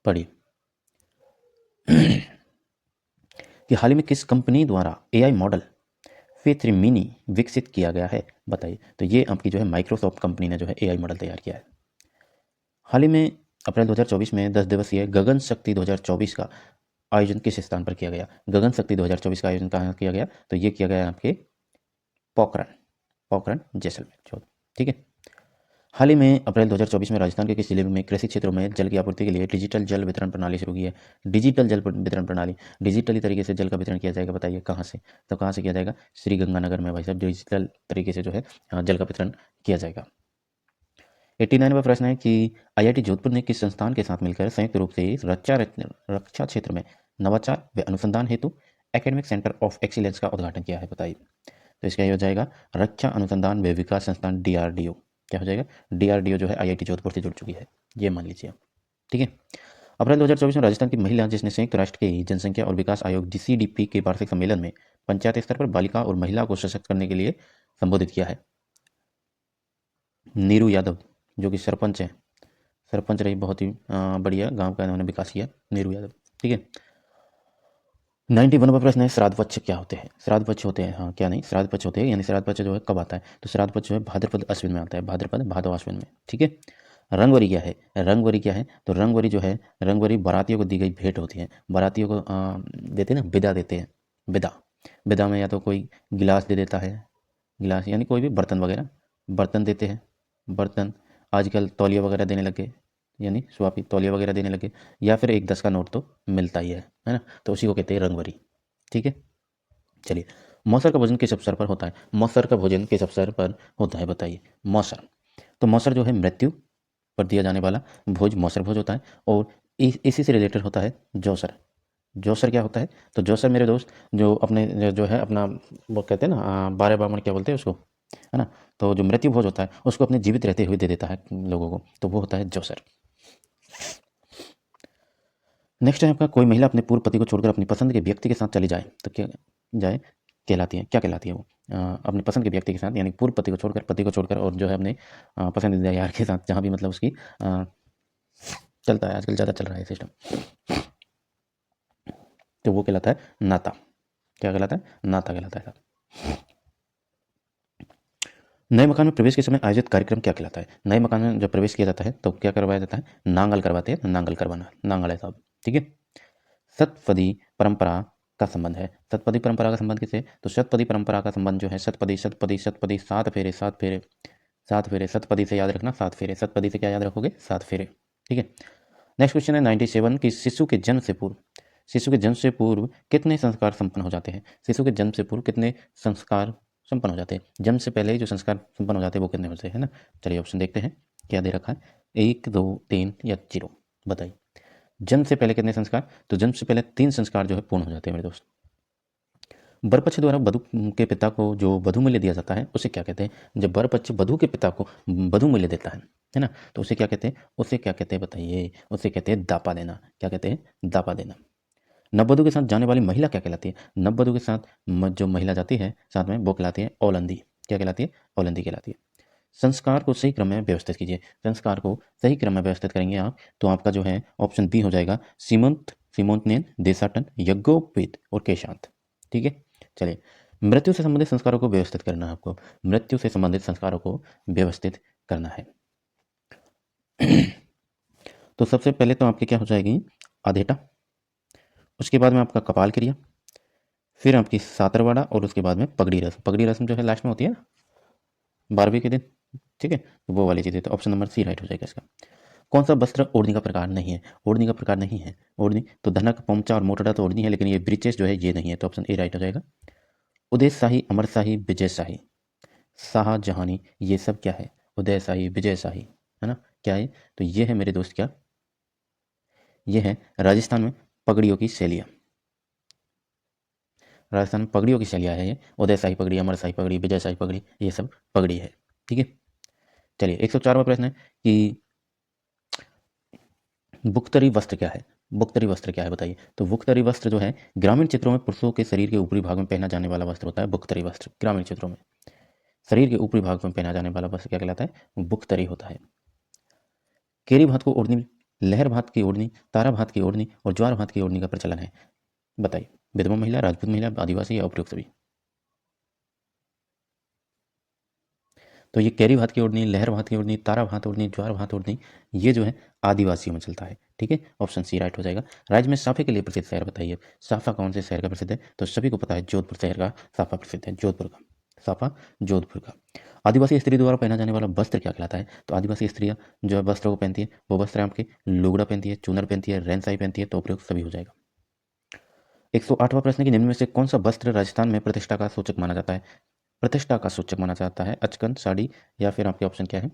पढ़िए। कि हाल ही में किस कंपनी द्वारा एआई मॉडल P3 मिनी विकसित किया गया है, बताइए। तो ये आपकी जो है माइक्रोसॉफ्ट कंपनी ने जो है एआई मॉडल तैयार किया है। हाल ही में अप्रैल 2024 में 10 दिवसीय गगन शक्ति 2024 का आयोजन किस स्थान पर किया गया, गगन शक्ति 2024 का आयोजन कहाँ किया गया, तो ये किया गया आपके पोखरण, पोखरण जैसलमेर। ठीक है, हाल ही में अप्रैल 2024 में राजस्थान के किस जिले में कृषि क्षेत्रों में जल की आपूर्ति के लिए डिजिटल जल वितरण प्रणाली शुरू की है, डिजिटल जल वितरण प्रणाली, डिजिटली तरीके से जल का वितरण किया जाएगा, बताइए कहाँ से। तो कहाँ से किया जाएगा, श्री गंगानगर में भाई साहब डिजिटल तरीके से जो है जल का वितरण किया जाएगा। 89वां प्रश्न है कि आईआईटी जोधपुर ने किस संस्थान के साथ मिलकर संयुक्त रूप से रक्षा क्षेत्र में नवाचार व अनुसंधान हेतु एकेडमिक सेंटर ऑफ एक्सीलेंस का उद्घाटन किया है, बताइए। तो इसका ये हो जाएगा रक्षा अनुसंधान व विकास संस्थान डीआरडीओ। क्या हो जाएगा, डीआरडीओ जो है आईआईटी जोधपुर से जुड़ चुकी है, ये मान लीजिए आप। ठीक है, अप्रैल 2024 में राजस्थान की महिला जिसने संयुक्त राष्ट्र के जनसंख्या और विकास आयोग जीसीडीपी के वार्षिक सम्मेलन में पंचायत स्तर पर बालिका और महिला को सशक्त करने के लिए संबोधित किया है, नीरू यादव जो कि सरपंच है, सरपंच रही, बहुत ही बढ़िया गांव का इन्होंने विकास किया, नीरू यादव। ठीक है। 91वां प्रश्न है, श्राद्ध पक्ष क्या होते हैं? श्राद्ध पक्ष होते हैं, हाँ क्या नहीं, श्राद्ध पक्ष होते हैं, यानी श्राद्ध पक्ष जो है कब आता है? तो श्राद्ध पक्ष जो है भाद्रपद अश्विन में आता है, भाद्रपद भादव अश्विन में। ठीक है। रंगवरी क्या है? रंगवरी क्या है? तो रंगवरी जो है, रंगवरी बारातियों को दी गई भेंट होती है। बारातियों को देते हैं ना, विदा देते हैं, विदा। विदा में या तो कोई गिलास दे देता है, गिलास यानी कोई भी बर्तन वगैरह, बर्तन देते हैं, बर्तन। आजकल तौलिया वगैरह देने लगे, यानी स्वापी तौलिया वगैरह देने लगे, या फिर 1-10 का नोट तो मिलता ही है ना, तो उसी को कहते हैं रंगवरी। ठीक है। चलिए, मौसर का भोजन किस अवसर पर होता है? मौसर का भोजन किस अवसर पर होता है बताइए? मौसर, तो मौसर जो है मृत्यु पर दिया जाने वाला भोज मौसर भोज होता है। और इसी से रिलेटेड होता है जोसर। जोसर क्या होता है? तो जोसर मेरे दोस्त जो अपने जो है अपना, वो कहते हैं ना 12 बामण क्या बोलते हैं उसको, है ना, तो जो मृत्यु भोज होता है उसको अपने जीवित रहते हुए दे देता है लोगों को, तो वो होता है जोसर। नेक्स्ट है आपका, कोई महिला अपने पूर्व पति को छोड़कर अपनी पसंद के व्यक्ति के साथ चली जाए तो क्या जाए कहलाती है, क्या कहलाती है वो? अपने पसंद के व्यक्ति के साथ, यानी पूर्व पति को छोड़कर और जो है अपने पसंदीदा यार के साथ, जहाँ भी मतलब उसकी चलता है, आजकल ज़्यादा चल रहा है सिस्टम, तो वो कहलाता है नाता। क्या कहलाता है? नाता कहलाता है। नए मकान में प्रवेश के समय आयोजित कार्यक्रम क्या कहलाता है? नए मकान में जब प्रवेश किया जाता है तो क्या करवाया जाता है? नांगल करवाते हैं, नांगल करवाना, नांगल है साहब। ठीक है। सतपदी परंपरा का संबंध है। सतपदी परंपरा का संबंध किससे? तो सतपदी परंपरा का संबंध जो है, सतपदी सतपदी सतपदी, 7 फेरे 7 फेरे 7 फेरे, सतपदी से याद रखना 7 फेरे, सतपदी से क्या याद रखोगे? 7 फेरे। ठीक है। नेक्स्ट क्वेश्चन है 97 कि शिशु के जन्म से पूर्व, शिशु के जन्म से पूर्व कितने संस्कार संपन्न हो जाते हैं? शिशु के जन्म से पूर्व कितने संस्कार संपन्न हो जाते हैं? जन्म से पहले ही जो संस्कार संपन्न हो जाते हैं वो कितने होते हैं, है ना? चलिए ऑप्शन देखते हैं क्या दे रखा है, 1, 2, 3 या 0, बताइए। जन्म से पहले कितने संस्कार? तो जन्म से पहले 3 संस्कार जो है पूर्ण हो जाते हैं मेरे दोस्त। वर पक्ष द्वारा वधु के पिता को जो वधु मूल्य दिया जाता है उसे क्या कहते हैं? जब वर पक्ष वधु के पिता को वधु मूल्य देता है ना, तो उसे क्या कहते हैं? उसे क्या कहते हैं बताइए? उसे कहते हैं दापा देना। क्या कहते हैं? दापा देना। नववधु के साथ जाने वाली महिला क्या कहलाती है? नववधु के साथ जो महिला जाती है साथ में वो कहलाती है औलंदी। क्या कहलाती है? औलंदी कहलाती है। संस्कार को सही क्रम में व्यवस्थित कीजिए। संस्कार को सही क्रम में व्यवस्थित करेंगे आप तो आपका जो है ऑप्शन बी हो जाएगा, सीमंत, सीमोंतनेन, देशाटन, यज्ञोपवीत और केशांत। ठीक है। चलिए, मृत्यु से संबंधित संस्कारों को व्यवस्थित करना है आपको, मृत्यु से संबंधित संस्कारों को व्यवस्थित करना है। तो सबसे पहले तो आपकी क्या हो जाएगी? आधेटा, उसके बाद में आपका कपाल क्रिया, फिर आपकी सातरवाड़ा और उसके बाद में पगड़ी रस्म। पगड़ी रस्म जो है लास्ट में होती है ना 12वीं के दिन। ठीक है, तो वो वाली चीज़ है, तो ऑप्शन नंबर सी राइट हो जाएगा इसका। कौन सा वस्त्र ओढ़नी का प्रकार नहीं है? ओढ़नी का प्रकार नहीं है। ओढ़नी तो धनक, पोमचा और मोटड़ा तो ओढ़नी है, लेकिन ये ब्रीचेस जो है ये नहीं है, तो ऑप्शन ए राइट हो जाएगा। उदय शाही, अमर शाही, विजय शाही, शाहजहानी, ये सब क्या है? उदय शाही, विजय शाही, है ना, क्या है? तो ये है मेरे दोस्त क्या, ये है राजस्थान में पगड़ियों की शैलियाँ। राजस्थान में पगड़ियों की शैलियाँ है ये, उदय शाही पगड़ी, अमर शाही पगड़ी, विजय शाही पगड़ी, ये सब पगड़ी है। ठीक है। चलिए 104वां प्रश्न है कि बुक्तरी वस्त्र क्या है? बुक्तरी वस्त्र क्या है बताइए? तो बुक्तरी वस्त्र जो है ग्रामीण क्षेत्रों में पुरुषों के शरीर के ऊपरी भाग में पहना जाने वाला वस्त्र होता है बुक्तरी वस्त्र। ग्रामीण क्षेत्रों में शरीर के ऊपरी भाग में पहना जाने वाला वस्त्र क्या कहलाता है? बुक्तरी होता है। केरी भात को ओढ़नी, लहर भात की ओढ़नी, तारा भात की ओढ़नी और ज्वार भात की ओढ़नी का प्रचलन है, बताइए। विधवा महिला, राजपूत महिला, आदिवासी या उपयुक्त सभी? तो ये कैरी भात की ओढ़नी, लहर भात की ओढ़नी, तारा भात ओढ़नी, ज्वार भात ओढ़नी, ये जो है आदिवासियों में चलता है। ठीक है, ऑप्शन सी राइट हो जाएगा। राज्य में साफे के लिए प्रसिद्ध शहर बताइए। साफा कौन से शहर का प्रसिद्ध है? तो सभी को पता है जोधपुर शहर का साफा प्रसिद्ध है, जोधपुर का साफा, जोधपुर का। आदिवासी स्त्री द्वारा पहना जाने वाला वस्त्र क्या कहलाता है? तो आदिवासी स्त्रियां जो है वस्त्र को पहनती है वो वस्त्र आपके लुगड़ा पहनती है, चूनर पहनती है, रैनसाई पहनती है, तो प्रयोग सभी हो जाएगा। 108वां प्रश्न है कि निम्न में से कौन सा वस्त्र राजस्थान में प्रतिष्ठा का सूचक माना जाता है? प्रतिष्ठा का सूचक माना जाता है अचकन, साड़ी या फिर आपके ऑप्शन क्या है?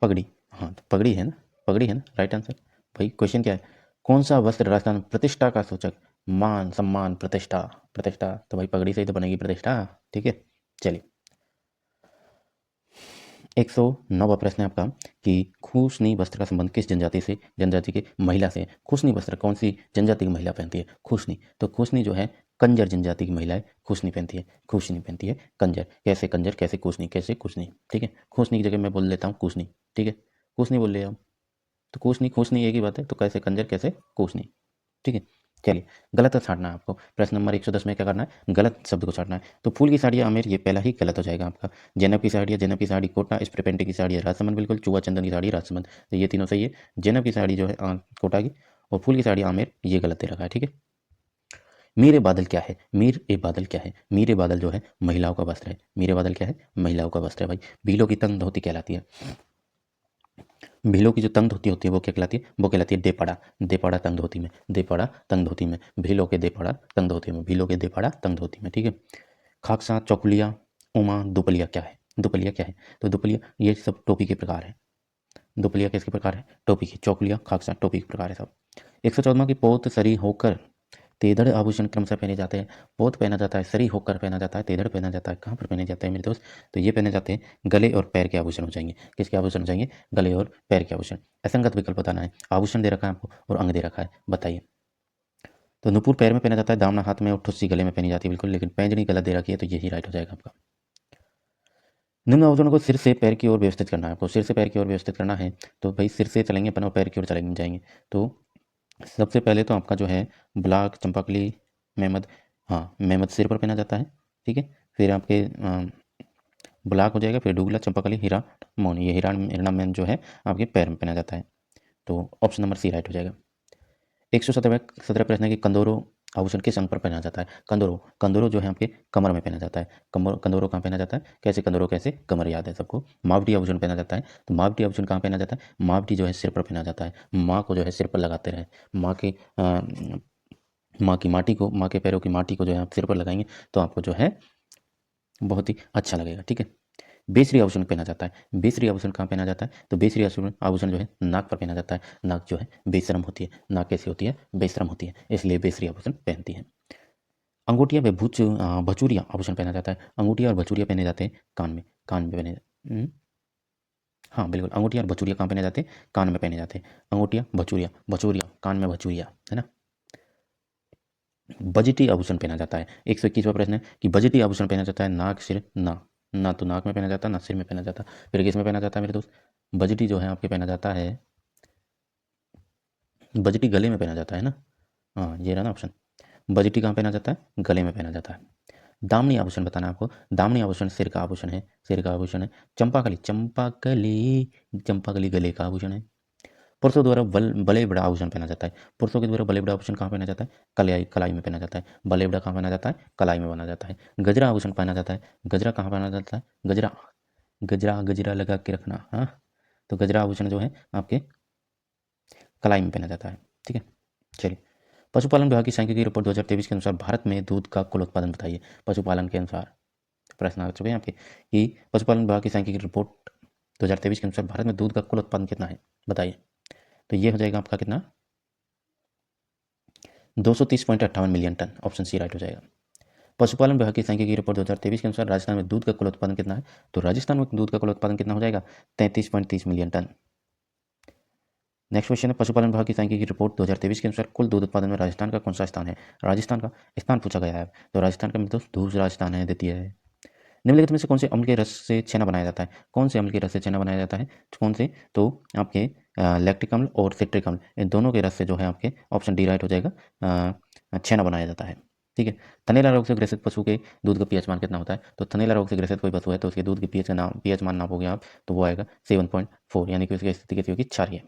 पगड़ी। हाँ, तो पगड़ी है ना, पगड़ी है ना राइट आंसर। भाई क्वेश्चन क्या है? कौन सा वस्त्र राजस्थान में प्रतिष्ठा का सूचक, मान सम्मान प्रतिष्ठा, प्रतिष्ठा तो भाई पगड़ी से ही तो बनेगी प्रतिष्ठा। ठीक है। चलिए 109वां प्रश्न है आपका कि खूसनी वस्त्र का संबंध किस जनजाति से, जनजाति की महिला से? खूसनी वस्त्र कौन सी जनजाति की महिला पहनती है? खूसनी, तो खूसनी जो है कंजर जनजाति की महिलाएं खूसनी पहनती है, खूसनी पहनती है कंजर। कैसे कंजर, कैसे खूसनी, कैसे खूसनी? ठीक है, खूसनी की जगह मैं बोल लेता हूँ खूसनी। ठीक है, खूसनी बोल लिया। तो कुछ नहीं एक ही बात है, तो कैसे कंजर कैसे कुछ नहीं। ठीक है, चलिए गलत छांटना है आपको। प्रश्न नंबर 110 में क्या करना है, गलत शब्द को छांटना है। तो फूल की साड़ी आमेर, ये पहला ही गलत हो जाएगा आपका। जैनब की साड़ी है, जैनब की साड़ी कोटा, स्प्रे पेंटिंग की साड़ी है राजसमंद, बिल्कुल। चूहा चंदन की साड़ी राजसमंद, तो ये तीनों सही है। जैनब की साड़ी जो है कोटा की, और फूल की साड़ी आमेर, ये गलत दे रखा है। ठीक है, मीर ए बादल क्या है, मीर ए बादल क्या है, मीर ए बादल जो है महिलाओं का वस्त्र है। मीर ए बादल क्या है, महिलाओं का वस्त्र है भाई। भीलों की तंग धोती कहलाती है। भीलों की जो तंग धोती होती है वो क्या कहलाती है, वो कहलाती है देपड़ा। देपड़ा तंग धोती में, देपड़ा तंग धोती में, भीलों के देपड़ा तंग धोती में, भीलों के देपड़ा तंग धोती में। ठीक है, खाकसा, चौकुलिया, उमा, दुपलिया क्या है, दुपलिया क्या है, तो दुपलिया ये सब टोपी के प्रकार है। दुपलिया किसके प्रकार है, टोपी की। चौकुलिया, खाकसा टोपी के प्रकार है सब। 114वां की पोत सरी होकर तेदड़ आभूषण क्रमशः पहने जाते हैं। पोत पहना जाता है, सरी होकर पहना जाता है, तेदड़ पहना जाता है। कहाँ पर पहने जाते हैं मेरे दोस्त, तो ये पहने जाते हैं गले और पैर के आभूषण हो जाएंगे। किसके आभूषण हो जाएंगे, गले और पैर के आभूषण। असंगत विकल्प बताना है, आभूषण दे रखा है आपको और अंग दे रखा है, बताइए। तो नुपुर पैर में पहना जाता है, दामना हाथ में और ठुस्सी गले में पहनी जाती है, बिल्कुल। लेकिन पैंजनी गलत दे रखी है, तो यही राइट हो जाएगा आपका। निम्न आभूषणों को सिर से पैर की ओर व्यवस्थित करना है आपको। सिर से पैर की ओर व्यवस्थित करना है, तो भाई सिर से चलेंगे अपन और पैर की ओर चलेंगे जाएंगे। तो सबसे पहले तो आपका जो है ब्लाक, चंपाकली, मेहमद, हाँ मेहमद सिर पर पहना जाता है। ठीक है, फिर आपके ब्लाक हो जाएगा, फिर डुगला, चंपाकली, हीरा, मोनी, ये हीरा हिरणा में जो है आपके पैर में पहना जाता है। तो ऑप्शन नंबर सी राइट हो जाएगा। 117 प्रश्न है कि कंदोरो आभूषण किस अंग पर पहना जाता है। कंदोरो, कंदोरो जो है आपके कमर में पहना जाता है। कमर, कंदोरो कहाँ पहना जाता है, कैसे कंदोरो, कैसे कमर, याद है सबको। मावटी आभूषण पहना जाता है, तो मावटी आभूषण कहाँ पहना जाता है, मावटी जो है सिर पर पहना जाता है। माँ को जो है सिर पर लगाते रहे, माँ के माँ की माटी को, माँ के पैरों की माटी को जो है आप सिर पर लगाएंगे तो आपको जो है बहुत ही अच्छा लगेगा। ठीक है, बेसरी आभूषण पहना जाता है। बेसरी आभूषण कहाँ पहना जाता है, तो बेसरी आभूषण आभूषण जो है नाक पर पहना जाता है। नाक जो है बेशरम होती है, नाक कैसी होती है, बेशरम होती है, इसलिए बेसरी आभूषण पहनती है। अंगूठिया व भचूरिया आभूषण पहना जाता है। अंगूठिया और भचूरिया पहने जाते हैं कान में, कान में पहने हाँ बिल्कुल, अंगूठिया और भचूरिया कहाँ पहने जाते हैं, कान में पहने जाते हैं। अंगूठिया, भचूरिया, भचूरिया कान में, भचूरिया है ना। बजटी आभूषण पहना जाता है। 121वां प्रश्न है कि बजटी आभूषण पहना जाता है नाक, सिर, ना, ना तो नाक में पहना जाता है, ना सिर में पहना जाता। फिर किस में पहना जाता है मेरे दोस्त, बजटी जो है आपके पहना जाता है, बजटी गले में पहना जाता है ना। हाँ ये रहा ना ऑप्शन, बजटी कहाँ पहना जाता है, गले में पहना जाता है। दामनी आभूषण बताना है आपको। दामनी आभूषण सिर का आभूषण है, सिर का आभूषण है। चंपाकली, चंपाकली, चंपाकली गले का आभूषण है। पुरुषों द्वारा बले बड़ा आभूषण पहना जाता है। पुरुषों के द्वारा बले बड़ा आभूषण कहाँ पहना जाता है, कलाई, कलाई में पहना जाता है। बले बड़ा कहाँ पहना जाता है, कलाई में पहना जाता है। गजरा आभूषण पहना जाता है। गजरा कहाँ पहना जाता है, गजरा, गजरा, गजरा लगा के रखना, हाँ। तो गजरा आभूषण जो है आपके कलाई में पहना जाता है। ठीक है, चलिए। पशुपालन विभाग की सांख्यिकी रिपोर्ट 2023 के अनुसार भारत में दूध का कुल उत्पादन बताइए। पशुपालन के अनुसार प्रश्न आ चुके हैं आपके कि पशुपालन विभाग की सांख्यिकी रिपोर्ट 2023 के अनुसार भारत में दूध का कुल उत्पादन कितना है, बताइए। तो ये हो जाएगा आपका कितना, 230.58 million ton, option C right हो जाएगा। पशुपालन विभाग की सांख्यिकी रिपोर्ट 2023 के अनुसार राजस्थान में दूध का कुल उत्पादन कितना है, तो राजस्थान में दूध का कुल उत्पादन कितना हो जाएगा, 33.30 मिलियन टन। नेक्स्ट क्वेश्चन है, पशुपालन विभाग की सांख्यिकी रिपोर्ट 2023 के अनुसार कुल दूध उत्पादन में राजस्थान का कौन सा स्थान है। राजस्थान का स्थान पूछा गया है, तो राजस्थान का मतलब दूसरा स्थान है, द्वितीय है। निम्नलिखित में से कौन से अम्ल के रस से छेना बनाया जाता है, कौन से अम्ल के रस से छेना बनाया जाता है, कौन से, तो आपके लैक्टिक अम्ल और सिट्रिक अम्ल, इन दोनों के रस से जो है आपके ऑप्शन डी राइट हो जाएगा, छेना बनाया जाता है। ठीक है, थनैला रोग से ग्रसित पशु के दूध का पीएच मान कितना होता है, तो थनैला रोग से ग्रसित कोई पशु है तो उसके दूध के पीएच का नाम, पीएच मान नापोगे आप, तो वो आएगा 7.4, यानी कि उसकी स्थिति कैसी होगी, क्षारीय।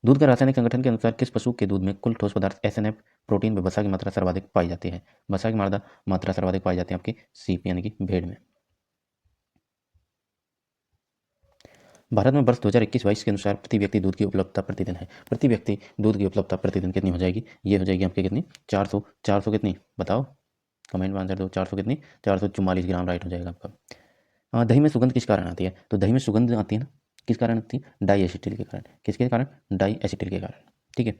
दूध का रासायनिक संगठन के अनुसार किस पशु के दूध में कुल ठोस पदार्थ एसएनएफ, प्रोटीन व वसा की मात्रा सर्वाधिक पाई जाती है। वसा की मात्रा सर्वाधिक पाई जाती है आपकी सीप यानी कि भेड़ में। भारत में वर्ष 2021-22 के अनुसार प्रति व्यक्ति दूध की उपलब्धता प्रतिदिन है। प्रति व्यक्ति दूध की उपलब्धता प्रतिदिन कितनी हो जाएगी, ये हो जाएगी आपकी कितनी, 400, 400 कितनी बताओ, कमेंट में आंसर दो। 400 कितनी, 444 ग्राम राइट हो जाएगा आपका। दही में सुगंध किस कारण आती है, तो दही में सुगंध आती है ना, किस कारण आती है, डाई एसिटिल के कारण। किसके कारण, डाई एसिटिल के कारण। ठीक है,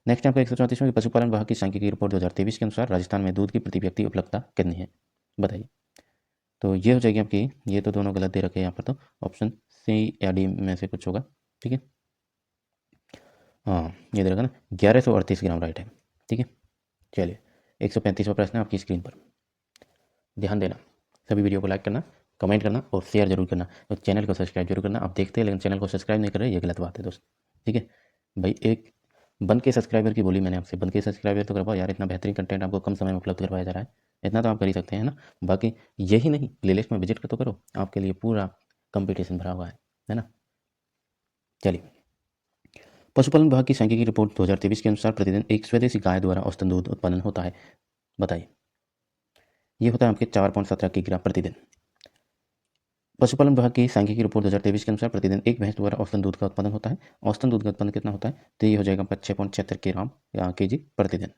नेक्स्ट आपका 134वां पशुपालन विभाग की सांख्यिकी रिपोर्ट 2023 के अनुसार राजस्थान में दूध की प्रति व्यक्ति उपलब्धता कितनी है, बताइए। तो ये हो जाएगी आपकी, ये तो दोनों गलत दे रखे हैं यहाँ पर, तो ऑप्शन सी या डी में से कुछ होगा। ठीक है, हाँ ये दे रखा ना, 1138 ग्राम राइट है। ठीक है, चलिए 135वां प्रश्न है आपकी स्क्रीन पर, ध्यान देना। सभी वीडियो को लाइक करना, कमेंट करना और शेयर जरूर करना, और चैनल को सब्सक्राइब जरूर करना। आप देखते हैं लेकिन चैनल को सब्सक्राइब नहीं कर रहे, ये गलत बात है दोस्त। ठीक है भाई, एक बन के सब्सक्राइबर की बोली मैंने आपसे, बन के सब्सक्राइबर तो करवाओ यार, इतना बेहतरीन कंटेंट आपको कम समय में उपलब्ध करवाया जा रहा है, इतना तो आप कर ही सकते हैं ना। बाकी यही नहीं, प्लेलिस्ट में विजिट कर तो करो, आपके लिए पूरा कंपटीशन भरा हुआ है ना। चलिए, पशुपालन विभाग की सांख्यिकी रिपोर्ट 2023 के अनुसार प्रतिदिन एक स्वदेशी गाय द्वारा औसतन दूध उत्पादन होता है, बताइए। ये होता है आपके 4.17 किलोग्राम प्रतिदिन। पशुपालन विभाग की सांख्यिकी रिपोर्ट 2023 के अनुसार प्रतिदिन एक भैंस द्वारा औसतन दूध का उत्पादन होता है। औसतन दूध का उत्पादन कितना होता है, तो ये हो जाएगा आपका 6.76 ग्राम या केजी प्रतिदिन।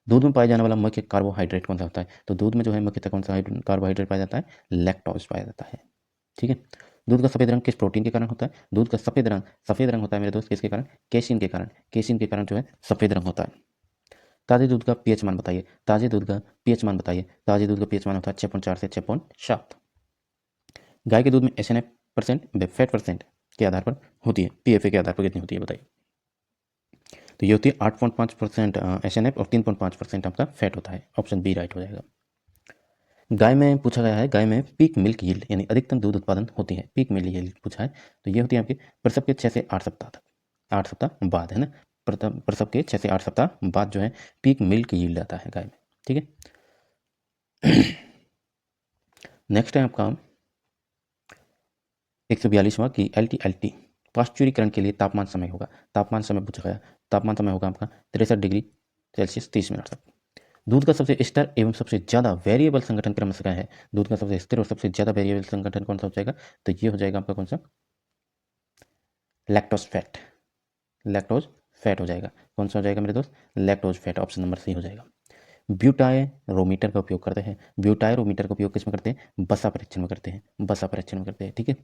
दूध में पाया जाने वाला मुख्य कार्बोहाइड्रेट कौन सा होता है, तो दूध में जो है मुख्यतः कौन सा कार्बोहाइड्रेट पाया जाता है, लैक्टोज पाया जाता है। ठीक है। दूध का सफेद रंग किस प्रोटीन के कारण होता है, दूध का सफेद रंग होता है मेरे दोस्त किसके कारण, केसिन के कारण, केसिन के कारण जो है सफेद रंग होता है। ताजे दूध का पीएच मान बताइए, ताजे दूध का पीएच मान बताइए, ताजे दूध का पीएच मान होता है 6.4 से 6.7। गाय के दूध में एसएनएफ परसेंट फैट परसेंट के आधार पर होती है, पीएफए के आधार पर कितनी होती है बताइए। तो ये होती है 8.5% एसएनएफ और 3.5% आपका फैट होता है, ऑप्शन बी राइट हो जाएगा। गाय में पूछा गया है, गाय में पीक मिल्क यील्ड यानी अधिकतम दूध उत्पादन होती है, पीक मिल्क यील्ड पूछा है, तो ये होती है आपके प्रसव के 6 से 8 सप्ताह तक, 8 सप्ताह बाद है ना, प्रसव के 6 से 8 सप्ताह बाद जो है पीक मिल्क यील्ड आता है गाय में। ठीक है। नेक्स्ट है आपका 142वां की एल टी पाश्चुरीकरण के लिए तापमान समय होगा, तापमान समय पूछा गया, तापमान समय होगा आपका 63 डिग्री सेल्सियस 30 मिनट तक। दूध का सबसे स्थिर एवं सबसे ज़्यादा वेरिएबल संगठन क्रमशः क्या है, दूध का सबसे स्थिर और सबसे ज़्यादा वेरिएबल संगठन कौन सा हो जाएगा, तो ये हो जाएगा आपका कौन सा, लैक्टोज फैट, लैक्टोज फैट हो जाएगा। कौन सा हो जाएगा मेरे दोस्त, lactose fat, option number C हो जाएगा। ब्यूटायरोमीटर का उपयोग करते हैं, ब्यूटायरोमीटर का उपयोग किस में करते हैं, बसा परीक्षण में करते हैं, बसा परीक्षण में करते हैं। ठीक है,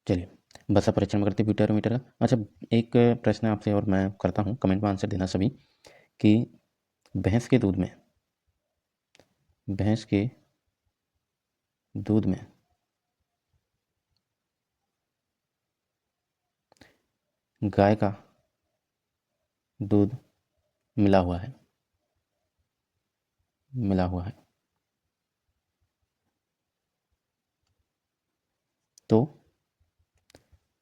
चलिए, बसा परीक्षण में करते हैं ब्यूटायरोमीटर का। अच्छा, एक प्रश्न आपसे और मैं करता हूँ, कमेंट में आंसर देना सभी, कि भैंस के दूध में, भैंस के दूध में गाय का दूध मिला हुआ है, मिला हुआ है, तो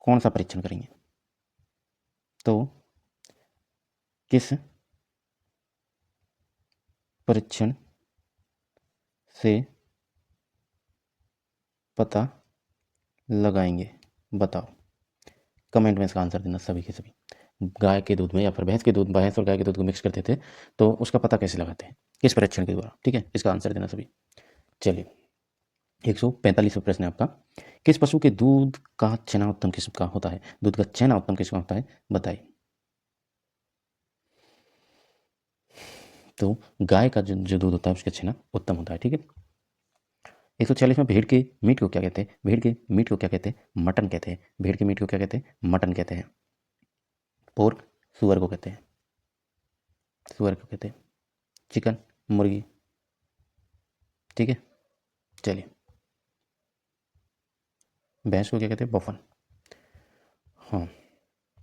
कौन सा परीक्षण करेंगे, तो किस परीक्षण से पता लगाएंगे, बताओ। कमेंट में इसका आंसर देना सभी के सभी। गाय के दूध में या फिर भैंस के दूध, भैंस और गाय के दूध को मिक्स करते थे तो उसका पता कैसे लगाते हैं, किस परीक्षण के द्वारा। ठीक है, इसका आंसर देना सभी। चलिए, 145वां प्रश्न है आपका, किस पशु के दूध का छेना उत्तम किस्म का होता है, दूध का छेना उत्तम किस्म का होता है, बताइए। तो गाय का जो दूध होता है उसका छेना उत्तम होता है। ठीक है। 146 में, भेड़ के मीट को क्या कहते हैं, भेड़ के मीट को क्या कहते हैं, मटन कहते हैं, भेड़ के मीट को क्या कहते हैं, मटन कहते हैं। पोर्क सुअर को कहते हैं, सुअर को कहते हैं। चिकन मुर्गी। ठीक है, चलिए, भैंस को क्या कहते हैं, बफन। हाँ,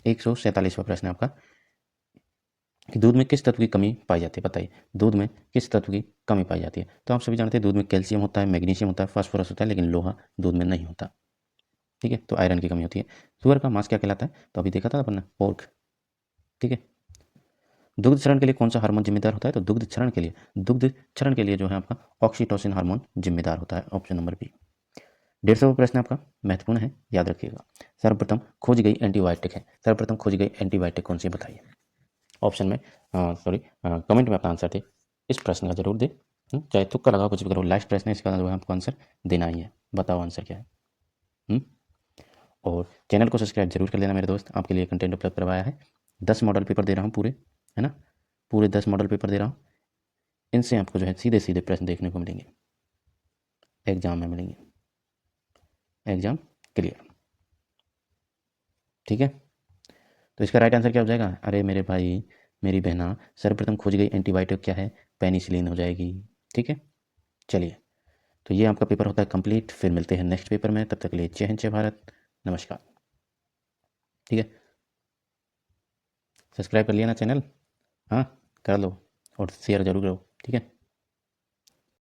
147वां प्रश्न है आपका, कि दूध में किस तत्व की कमी पाई जाती है, बताइए। दूध में किस तत्व की कमी पाई जाती है, तो आप सभी जानते हैं दूध में कैल्शियम होता है, मैग्नीशियम होता है, फास्फोरस होता है, लेकिन लोहा दूध में नहीं होता। ठीक है, तो आयरन की कमी होती है। सुअर का मांस क्या कहलाता है, तो अभी देखा था अपन ने, पोर्क। ठीक है। दुग्ध क्षरण के लिए कौन सा हार्मोन जिम्मेदार होता है, तो दुग्ध क्षरण के लिए जो है आपका ऑक्सीटोसिन हार्मोन जिम्मेदार होता है, ऑप्शन नंबर बी। 150वां प्रश्न आपका महत्वपूर्ण है, याद रखिएगा। सर्वप्रथम खोजी गई एंटीबायोटिक है, सर्वप्रथम खोजी गई एंटीबायोटिक कौन सी है, बताइए। ऑप्शन में सॉरी कमेंट में अपना आंसर दे, इस प्रश्न का जरूर दे। चाहे तुक्का लगाओ, कुछ भी करो, लास्ट प्रश्न है, इसका जो है आपको आंसर देना ही है, बताओ आंसर क्या है। हुँ? और चैनल को सब्सक्राइब जरूर कर लेना मेरे दोस्त, आपके लिए कंटेंट उपलब्ध करवाया है। 10 मॉडल पेपर दे रहा हूँ पूरे, है ना, पूरे 10 मॉडल पेपर दे रहा हूँ। इनसे आपको जो है सीधे सीधे प्रश्न देखने को मिलेंगे, एग्जाम में मिलेंगे, एग्जाम क्लियर। ठीक है, तो इसका राइट आंसर क्या हो जाएगा, अरे मेरे भाई मेरी बहना, सर्वप्रथम खोजी गई एंटीबायोटिक क्या है, पेनिसिलिन हो जाएगी। ठीक है, चलिए, तो ये आपका पेपर होता है कंप्लीट, फिर मिलते हैं नेक्स्ट पेपर में, तब तक के लिए जय हिंद जय भारत, नमस्कार। ठीक है, सब्सक्राइब कर लिया ना चैनल, हाँ कर लो, और शेयर जरूर करो। ठीक है।